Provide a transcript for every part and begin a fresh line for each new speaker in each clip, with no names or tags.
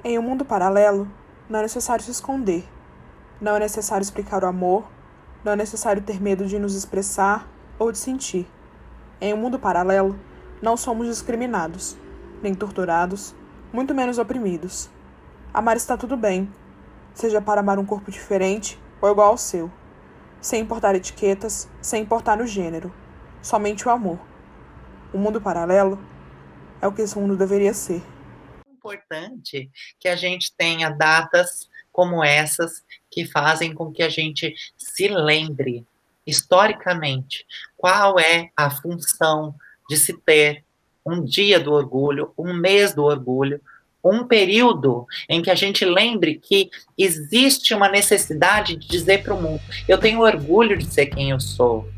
Em um mundo paralelo, não é necessário se esconder. Não é necessário explicar o amor. Não é necessário ter medo de nos expressar ou de sentir. Em um mundo paralelo, não somos discriminados, nem torturados, muito menos oprimidos. Amar está tudo bem, seja para amar um corpo diferente ou igual ao seu, sem importar etiquetas, sem importar o gênero, somente o amor. O mundo paralelo é o que esse mundo deveria ser.
É importante que a gente tenha datas como essas que fazem com que a gente se lembre historicamente qual é a função de se ter um dia do orgulho, um mês do orgulho, um período em que a gente lembre que existe uma necessidade de dizer para o mundo: eu tenho orgulho de ser quem eu sou.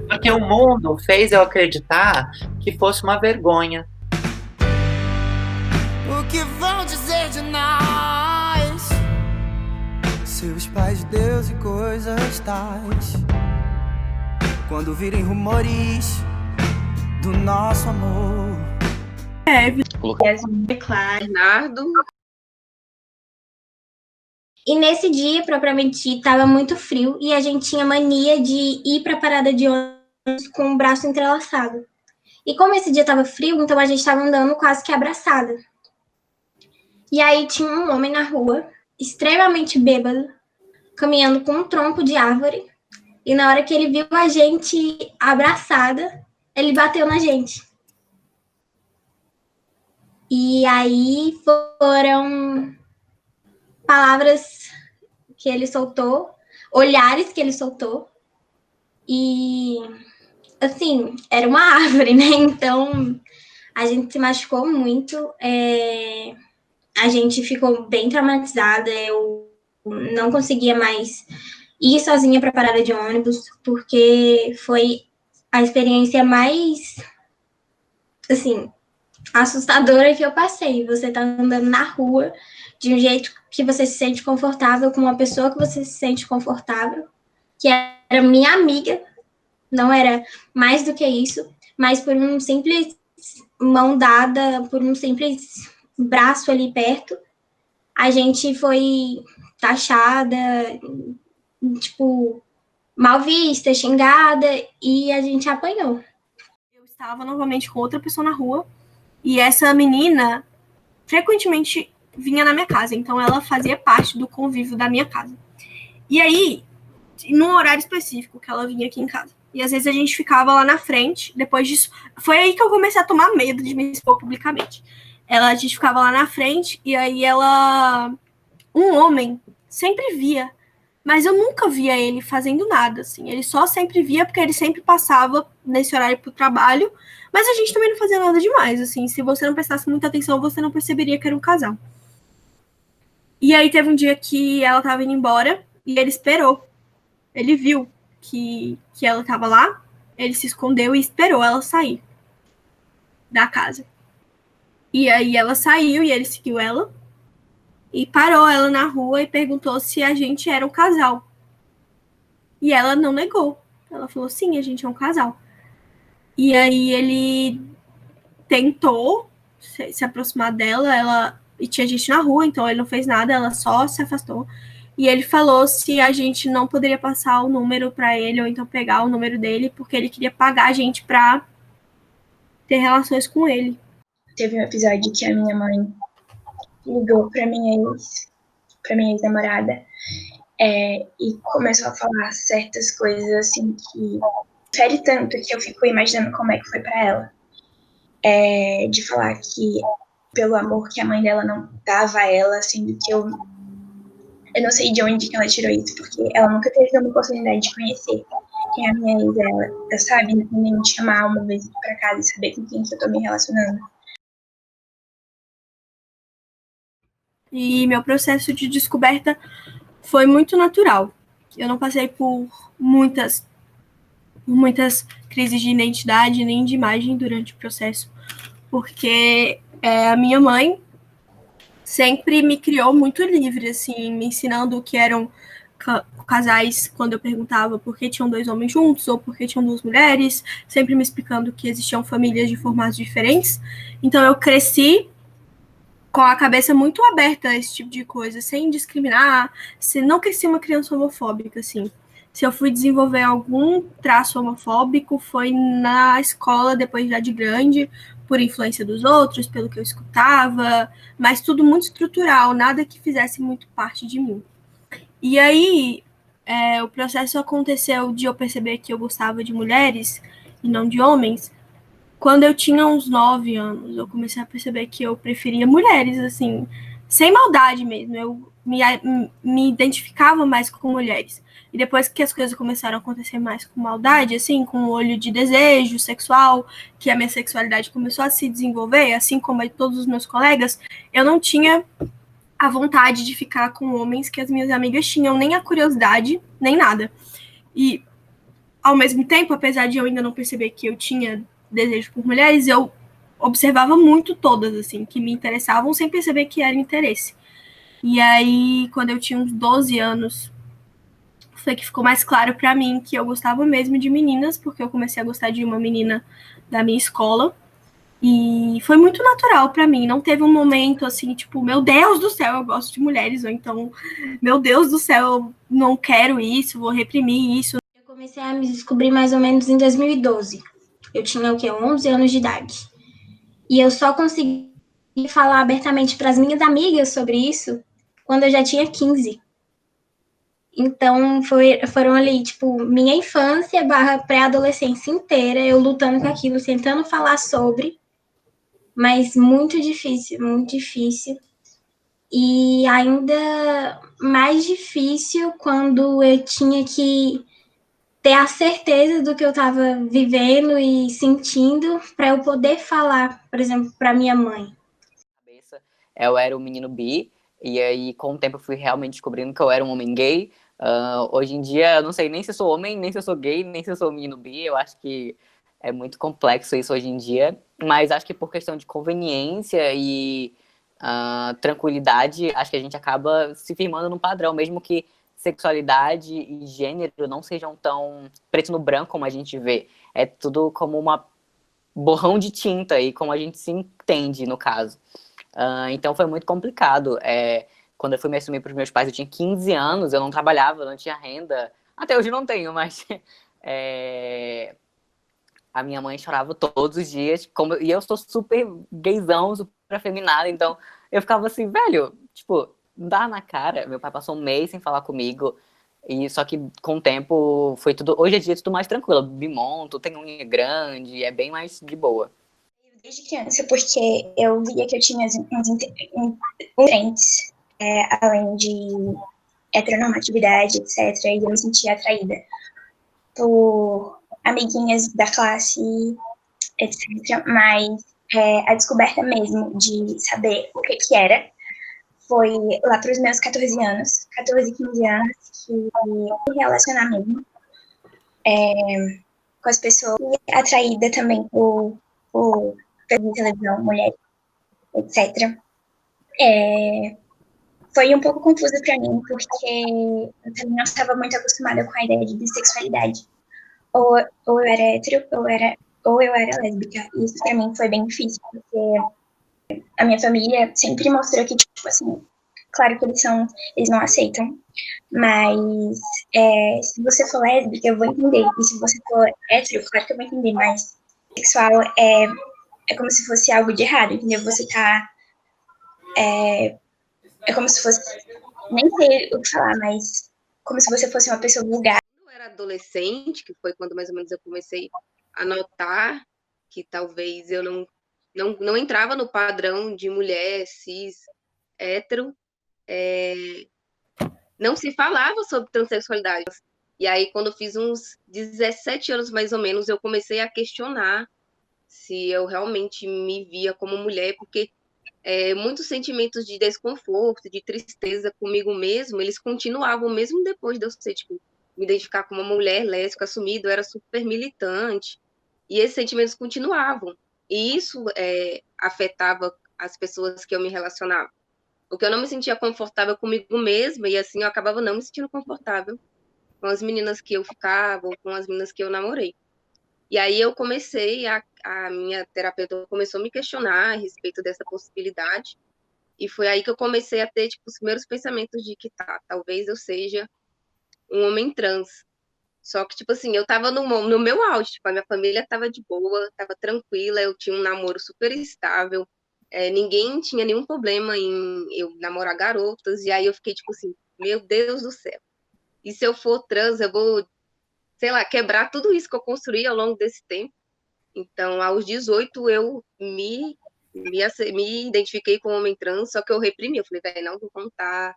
Porque o mundo fez eu acreditar que fosse uma vergonha.
O que vão dizer de nós? Seus pais de Deus e coisas tais. Quando virem rumores do nosso amor.
Bernardo.
E nesse dia, propriamente dito, estava muito frio e a gente tinha mania de ir para a parada de ônibus com o braço entrelaçado. E como esse dia estava frio, então a gente estava andando quase que abraçada. E aí tinha um homem na rua, extremamente bêbado, caminhando com um tronco de árvore. E na hora que ele viu a gente abraçada, ele bateu na gente. E aí foram palavras que ele soltou, olhares que ele soltou. E, assim, era uma árvore, né? Então, a gente se machucou muito. A gente ficou bem traumatizada. Eu não conseguia mais ir sozinha para a parada de ônibus, porque foi a experiência mais, assim, assustadora que eu passei. Você tá andando na rua de um jeito que você se sente confortável, com uma pessoa que você se sente confortável, que era minha amiga, não era mais do que isso, mas por um simples mão dada, por um simples braço ali perto, a gente foi taxada, tipo, mal vista, xingada, e a gente apanhou.
Eu estava novamente com outra pessoa na rua, e essa menina frequentemente vinha na minha casa, então ela fazia parte do convívio da minha casa. E aí, num horário específico que ela vinha aqui em casa. E às vezes a gente ficava lá na frente, depois disso. Foi aí que eu comecei a tomar medo de me expor publicamente. A gente ficava lá na frente, e aí ela. Um homem sempre via, mas eu nunca via ele fazendo nada, assim. Ele só sempre via porque ele sempre passava nesse horário pro trabalho, mas a gente também não fazia nada demais, assim. Se você não prestasse muita atenção, você não perceberia que era um casal. E aí teve um dia que ela tava indo embora e ele esperou. Ele viu que ela tava lá, ele se escondeu e esperou ela sair da casa. E aí ela saiu e ele seguiu ela e parou ela na rua e perguntou se a gente era um casal. E ela não negou. Ela falou, sim, a gente é um casal. E aí ele tentou se aproximar dela, e tinha gente na rua, então ele não fez nada, ela só se afastou. E ele falou se a gente não poderia passar o número para ele, ou então pegar o número dele, porque ele queria pagar a gente para ter relações com ele.
Teve um episódio que a minha mãe ligou para minha ex-namorada, e começou a falar certas coisas assim que fere tanto que eu fico imaginando como é que foi para ela. De falar que pelo amor que a mãe dela não dava a ela, sendo que eu não sei de onde que ela tirou isso, porque ela nunca teve uma oportunidade de conhecer quem é a minha ex, ela sabe, nem me chamar uma vez pra casa e saber com quem que eu tô me relacionando.
E meu processo de descoberta foi muito natural. Eu não passei por muitas crises de identidade nem de imagem durante o processo, porque a minha mãe sempre me criou muito livre, assim, me ensinando o que eram casais quando eu perguntava por que tinham dois homens juntos ou por que tinham duas mulheres, sempre me explicando que existiam famílias de formatos diferentes. Então eu cresci com a cabeça muito aberta a esse tipo de coisa, sem discriminar, não cresci uma criança homofóbica, assim. Se eu fui desenvolver algum traço homofóbico, foi na escola, depois já de grande, por influência dos outros, pelo que eu escutava, mas tudo muito estrutural, nada que fizesse muito parte de mim. E aí, o processo aconteceu de eu perceber que eu gostava de mulheres e não de homens, quando eu tinha uns 9 anos. Eu comecei a perceber que eu preferia mulheres, assim, sem maldade mesmo. Eu me identificava mais com mulheres. E depois que as coisas começaram a acontecer mais com maldade, assim, com o olho de desejo sexual, que a minha sexualidade começou a se desenvolver, assim como a de todos os meus colegas, eu não tinha a vontade de ficar com homens que as minhas amigas tinham, nem a curiosidade, nem nada. E, ao mesmo tempo, apesar de eu ainda não perceber que eu tinha desejo por mulheres, eu observava muito todas, assim, que me interessavam, sem perceber que era interesse. E aí, quando eu tinha uns 12 anos, foi que ficou mais claro para mim que eu gostava mesmo de meninas, porque eu comecei a gostar de uma menina da minha escola. E foi muito natural para mim. Não teve um momento assim, tipo, meu Deus do céu, eu gosto de mulheres, ou então, meu Deus do céu, eu não quero isso, vou reprimir isso.
Eu comecei a me descobrir mais ou menos em 2012. Eu tinha o quê? 11 anos de idade. E eu só consegui falar abertamente para as minhas amigas sobre isso quando eu já tinha 15. Então, foram ali, tipo, minha infância barra pré-adolescência inteira, eu lutando com aquilo, tentando falar sobre, mas muito difícil, muito difícil. E ainda mais difícil quando eu tinha que ter a certeza do que eu estava vivendo e sentindo para eu poder falar, por exemplo, para minha mãe.
Eu era um menino bi, e aí com o tempo eu fui realmente descobrindo que eu era um homem gay. Hoje em dia eu não sei nem se eu sou homem, nem se eu sou gay, nem se eu sou menino bi. Eu acho que é muito complexo isso hoje em dia, mas acho que por questão de conveniência e tranquilidade, acho que a gente acaba se firmando num padrão, mesmo que sexualidade e gênero não sejam tão preto no branco como a gente vê. É tudo como uma borrão de tinta, e como a gente se entende, no caso. Então foi muito complicado. Quando eu fui me assumir para os meus pais, eu tinha 15 anos, eu não trabalhava, eu não tinha renda. Até hoje não tenho, mas a minha mãe chorava todos os dias, e eu sou super gaysão, super afeminada, então eu ficava assim, velho, tipo, dá na cara. Meu pai passou um mês sem falar comigo, e só que com o tempo foi tudo. Hoje em dia é tudo mais tranquilo, eu me monto, tenho unha grande, é bem mais de boa.
Desde criança, porque eu via que eu tinha uns diferentes, além de heteronormatividade, etc., e eu me sentia atraída por amiguinhas da classe, etc., mas a descoberta mesmo de saber o que era foi lá para os meus 14 anos, 14, 15 anos, que me relacionar mesmo com as pessoas, e atraída também por televisão, mulheres, etc. Foi um pouco confuso para mim, porque eu também não estava muito acostumada com a ideia de bissexualidade. Ou eu era hétero, ou eu era lésbica. E isso para mim foi bem difícil, porque a minha família sempre mostrou que, tipo assim, claro que eles não aceitam, mas se você for lésbica, eu vou entender. E se você for hétero, claro que eu vou entender, mas sexual é como se fosse algo de errado, entendeu? Você tá... É como se fosse... Nem sei o que falar, mas como se você fosse uma pessoa vulgar.
Quando eu era adolescente, que foi quando mais ou menos eu comecei a notar que talvez eu não entrava no padrão de mulher cis, hétero, não se falava sobre transexualidade. E aí, quando eu fiz uns 17 anos, mais ou menos, eu comecei a questionar se eu realmente me via como mulher, porque muitos sentimentos de desconforto, de tristeza comigo mesmo, eles continuavam mesmo depois de eu ser, tipo, me identificar como uma mulher lésbica assumida, eu era super militante, e esses sentimentos continuavam, e isso afetava as pessoas que eu me relacionava, porque eu não me sentia confortável comigo mesma, e assim eu acabava não me sentindo confortável com as meninas que eu ficava, ou com as meninas que eu namorei. E aí eu comecei, a minha terapeuta começou a me questionar a respeito dessa possibilidade, E foi aí que eu comecei a ter, tipo, os primeiros pensamentos de que talvez eu seja um homem trans. Só que, tipo assim, eu tava no meu auge, tipo, a minha família tava de boa, tava tranquila, eu tinha um namoro super estável, ninguém tinha nenhum problema em eu namorar garotas, e aí eu fiquei, tipo assim, meu Deus do céu. E se eu for trans, eu vou, sei lá, quebrar tudo isso que eu construí ao longo desse tempo. Então, aos 18, eu me identifiquei como homem trans, só que eu reprimi. Eu falei, velho, não vou contar,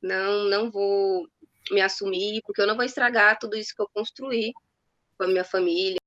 não vou me assumir, porque eu não vou estragar tudo isso que eu construí com a minha família.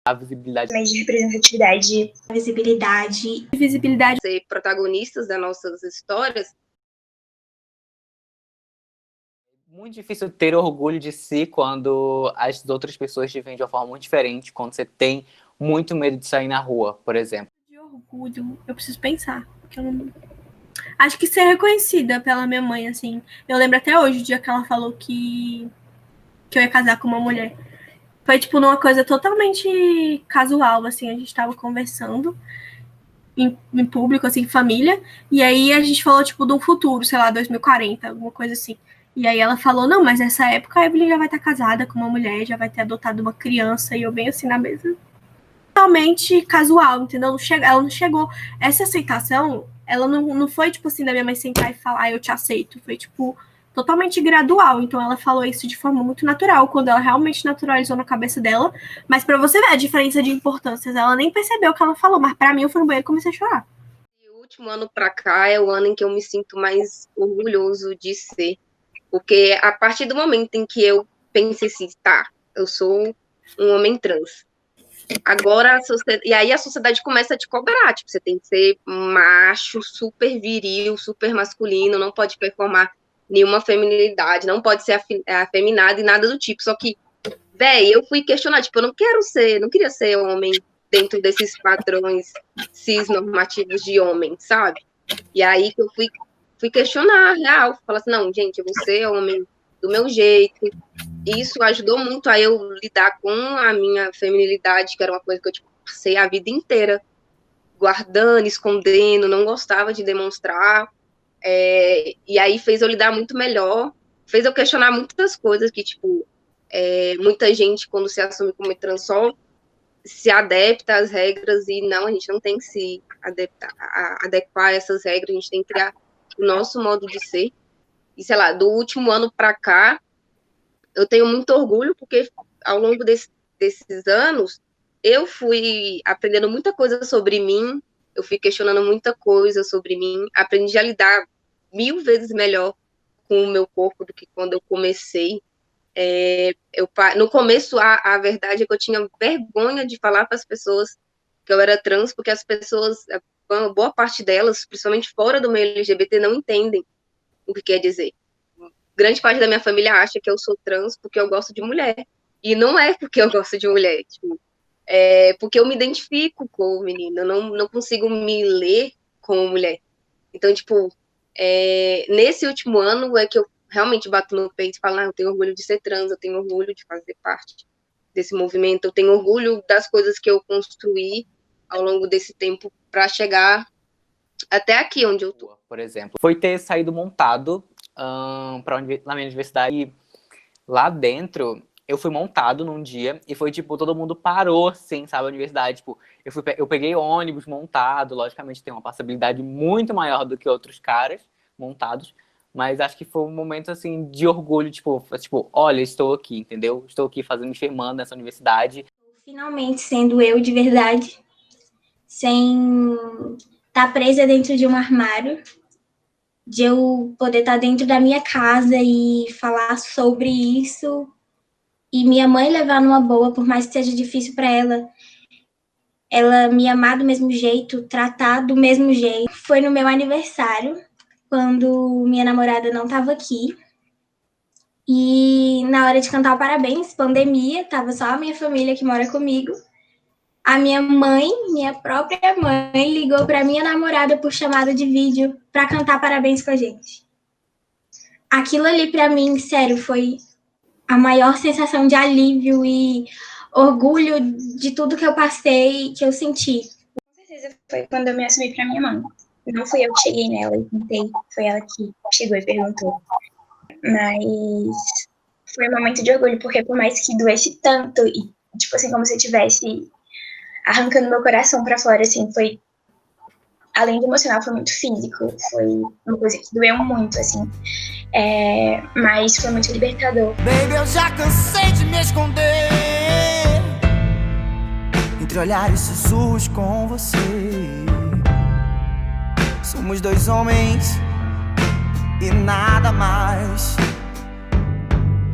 A visibilidade.
Mais de representatividade.
Visibilidade.
Ser protagonistas das nossas histórias.
Muito difícil ter orgulho de si quando as outras pessoas te veem de uma forma muito diferente, quando você tem muito medo de sair na rua, por exemplo.
De orgulho, eu preciso pensar, porque eu não... Acho que ser reconhecida pela minha mãe, assim. Eu lembro até hoje o dia que ela falou que eu ia casar com uma mulher. Foi, tipo, numa coisa totalmente casual, assim. A gente tava conversando em público, assim, família. E aí a gente falou, tipo, de um futuro, sei lá, 2040, alguma coisa assim. E aí ela falou, não, mas nessa época a Evelyn já vai estar casada com uma mulher, já vai ter adotado uma criança. E eu bem assim na mesa. Totalmente casual, entendeu? Ela não chegou... Essa aceitação, ela não foi, tipo assim, da minha mãe sentar e falar, eu te aceito. Foi, tipo, totalmente gradual. Então ela falou isso de forma muito natural, quando ela realmente naturalizou na cabeça dela. Mas pra você ver a diferença de importâncias, ela nem percebeu o que ela falou. Mas pra mim, eu fui no banheiro e comecei a chorar.
E o último ano pra cá é o ano em que eu me sinto mais orgulhoso de ser. Porque a partir do momento em que eu pensei assim, tá, eu sou um homem trans. Agora, e aí a sociedade começa a te cobrar, tipo, você tem que ser macho, super viril, super masculino, não pode performar nenhuma feminilidade, não pode ser afeminado e nada do tipo. Só que, véi, eu fui questionar, tipo, eu não queria ser homem dentro desses padrões cis-normativos de homem, sabe? E aí que eu fui questionar a real, falar assim, não, gente, eu vou ser homem do meu jeito. E isso ajudou muito a eu lidar com a minha feminilidade, que era uma coisa que eu tipo, passei a vida inteira guardando, escondendo, não gostava de demonstrar. E aí fez eu lidar muito melhor, fez eu questionar muitas coisas que, tipo, muita gente, quando se assume como transol, se adapta às regras e não, a gente não tem que se adequar a essas regras, a gente tem que criar o nosso modo de ser. E, sei lá, do último ano para cá, eu tenho muito orgulho, porque ao longo desses anos, eu fui aprendendo muita coisa sobre mim, eu fui questionando muita coisa sobre mim, aprendi a lidar 1000 vezes melhor com o meu corpo do que quando eu comecei. No começo, a verdade é que eu tinha vergonha de falar para as pessoas que eu era trans, porque as pessoas, boa parte delas, principalmente fora do meio LGBT, não entendem o que quer dizer. Grande parte da minha família acha que eu sou trans porque eu gosto de mulher. E não é porque eu gosto de mulher. Tipo, porque eu me identifico com o menino. Eu não consigo me ler como mulher. Então, tipo, nesse último ano é que eu realmente bato no peito e falo, eu tenho orgulho de ser trans, eu tenho orgulho de fazer parte desse movimento, eu tenho orgulho das coisas que eu construí ao longo desse tempo para chegar até aqui onde eu tô.
Por exemplo, foi ter saído montado na minha universidade. E lá dentro, eu fui montado num dia e foi, tipo, todo mundo parou, assim, sabe, a universidade. Tipo, eu peguei ônibus montado, logicamente tem uma passabilidade muito maior do que outros caras montados, mas acho que foi um momento, assim, de orgulho, tipo, olha, estou aqui, entendeu? Estou aqui me firmando nessa universidade.
Finalmente sendo eu de verdade, sem estar presa dentro de um armário, de eu poder estar dentro da minha casa e falar sobre isso, e minha mãe levar numa boa, por mais que seja difícil para ela me amar do mesmo jeito, tratar do mesmo jeito. Foi no meu aniversário, quando minha namorada não estava aqui, e na hora de cantar o parabéns, pandemia, tava só a minha família que mora comigo. A minha mãe, minha própria mãe, ligou para minha namorada por chamada de vídeo para cantar parabéns com a gente. Aquilo ali para mim, sério, foi a maior sensação de alívio e orgulho de tudo que eu passei, que eu senti.
Com certeza coisa foi quando eu me assumi pra minha mãe. Não fui eu que cheguei nela e contei, foi ela que chegou e perguntou. Mas foi um momento de orgulho, porque por mais que doesse tanto, e tipo assim, como se eu estivesse arrancando meu coração pra fora, assim, foi, além de emocional, foi muito físico, foi uma coisa que doeu muito, assim, mas foi muito libertador.
Baby, eu já cansei de me esconder entre olhares e sussurros com você. Somos dois homens e nada mais.